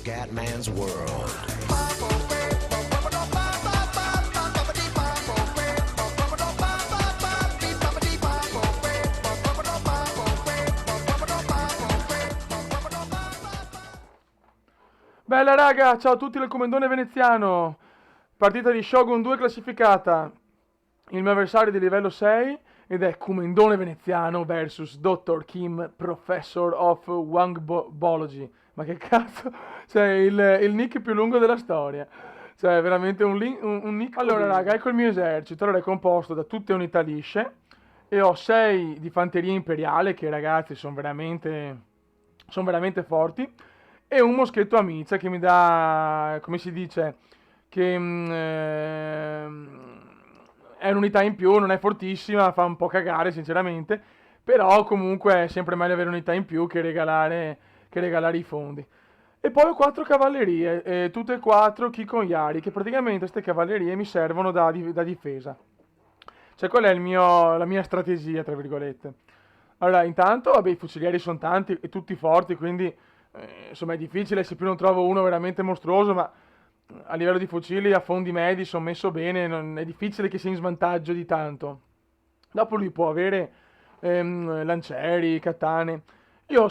Scatman's World. Bella raga, ciao a tutti del Comendone Veneziano. Partita di Shogun 2 classificata. Il mio avversario di livello 6 ed è Comendone Veneziano vs Dr. Kim, Professor of Wangbology. Ma che cazzo? Cioè il nick più lungo della storia. Cioè veramente un nick. Allora raga, ecco il mio esercito. Allora è composto da tutte unità lisce e ho 6 di fanteria imperiale che ragazzi sono veramente forti. E un moschetto a mizza che mi dà, come si dice, che è un'unità in più, non è fortissima, fa un po' cagare sinceramente, però comunque è sempre meglio avere unità in più che regalare i fondi. E poi ho 4 cavallerie, tutte e 4 Kikonyari, che praticamente queste cavallerie mi servono da difesa. Cioè qual è la mia strategia, tra virgolette? Allora, intanto, vabbè, i fucilieri sono tanti e tutti forti, quindi insomma è difficile se più non trovo uno veramente mostruoso, ma a livello di fucili a fondi medi sono messo bene, non è difficile che sia in svantaggio di tanto. Dopo lui può avere lancieri, katane. Io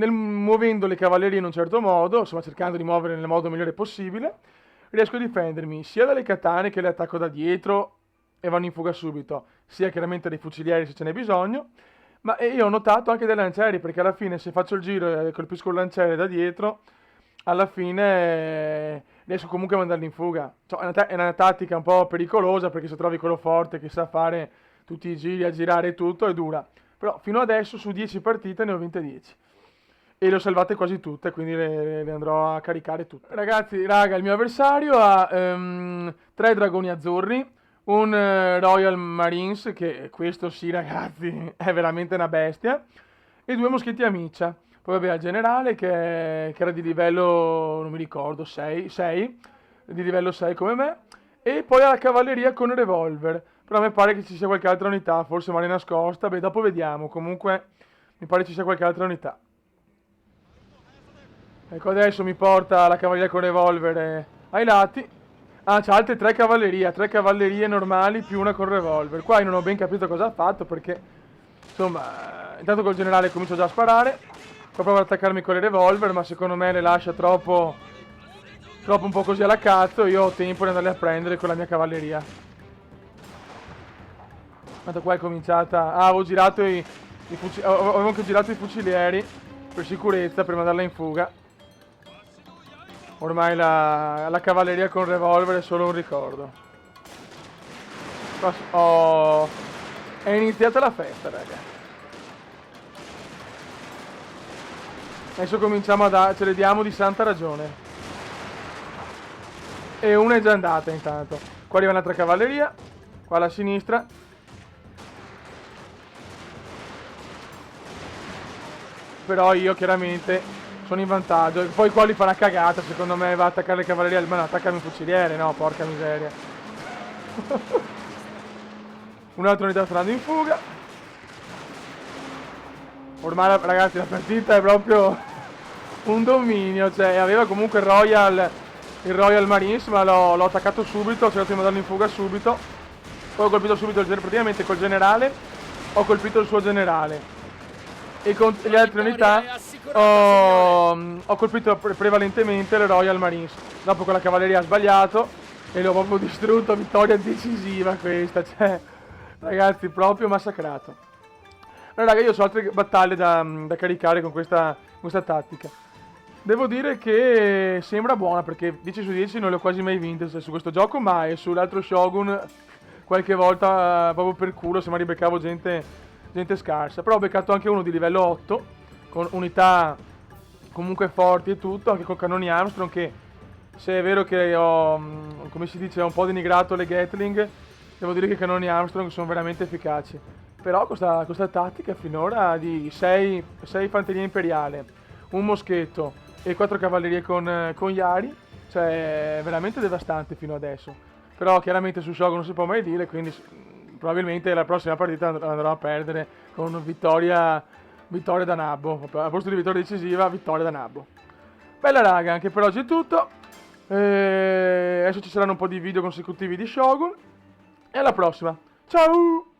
muovendo le cavallerie in un certo modo, insomma cercando di muovere nel modo migliore possibile, riesco a difendermi sia dalle katane che le attacco da dietro e vanno in fuga subito, sia chiaramente dai fucilieri se ce n'è bisogno. Ma io ho notato anche dei lancieri, perché alla fine se faccio il giro e colpisco il lanciere da dietro, alla fine riesco comunque a mandarli in fuga. Cioè, è una tattica un po' pericolosa, perché se trovi quello forte che sa fare tutti i giri, a girare e tutto, è dura. Però fino adesso su 10 partite ne ho vinte 10. E le ho salvate quasi tutte, quindi le andrò a caricare tutte. Ragazzi, raga, il mio avversario ha 3 dragoni azzurri, un Royal Marines, che questo sì ragazzi è veramente una bestia, e 2 moschetti a miccia. Poi vabbè al generale che era di livello, non mi ricordo, 6, di livello 6 come me, e poi alla cavalleria con revolver. Però a me pare che ci sia qualche altra unità, forse male nascosta, beh dopo vediamo, comunque mi pare ci sia qualche altra unità. Ecco adesso mi porta la cavalleria con revolver ai lati. Ah, c'ha altre 3 cavallerie normali più una con revolver. Qua io non ho ben capito cosa ha fatto perché, insomma, intanto col generale comincio già a sparare. Poi provo ad attaccarmi con le revolver, ma secondo me le lascia troppo un po' così alla cazzo. Io ho tempo di andarle a prendere con la mia cavalleria. Tanto qua è cominciata. Ah, avevo anche girato i fucilieri per sicurezza prima di andarla in fuga. Ormai la cavalleria con revolver è solo un ricordo. Oh, è iniziata la festa, raga. Adesso cominciamo ce le diamo di santa ragione. E una è già andata intanto. Qua arriva un'altra cavalleria. Qua alla sinistra. Però io chiaramente sono in vantaggio. E poi qua li fa una cagata, secondo me va a attaccare le cavallerie. Ma no, attaccami un fuciliere, no, porca miseria. Un'altra unità sta andando in fuga. Ormai ragazzi la partita è proprio un dominio. Cioè aveva comunque il Royal Marines, ma l'ho attaccato subito. Ho cercato di mandarlo in fuga subito. Poi ho colpito subito praticamente col generale. Ho colpito il suo generale. E con le altre unità ho colpito prevalentemente le Royal Marines. Dopo con la cavalleria ha sbagliato e l'ho proprio distrutto. Vittoria decisiva questa, cioè ragazzi proprio massacrato. Allora raga, io ho altre battaglie da caricare con questa tattica. Devo dire che sembra buona perché 10 su 10 non le ho quasi mai vinte su questo gioco, ma e sull'altro Shogun qualche volta proprio per culo se mi ribeccavo gente scarsa. Però ho beccato anche uno di livello 8 con unità comunque forti e tutto, anche con cannoni Armstrong, che se è vero che ho, come si dice, ho un po' denigrato le Gatling, devo dire che i cannoni Armstrong sono veramente efficaci. Però questa tattica finora di 6 fanteria imperiale, un moschetto e 4 cavallerie con Yari, cioè è veramente devastante fino adesso. Però chiaramente su Shogun non si può mai dire, quindi probabilmente la prossima partita andrò a perdere con vittoria da nabbo. A posto di vittoria decisiva, vittoria da nabbo. Bella raga, anche per oggi è tutto. Adesso ci saranno un po' di video consecutivi di Shogun. E alla prossima. Ciao!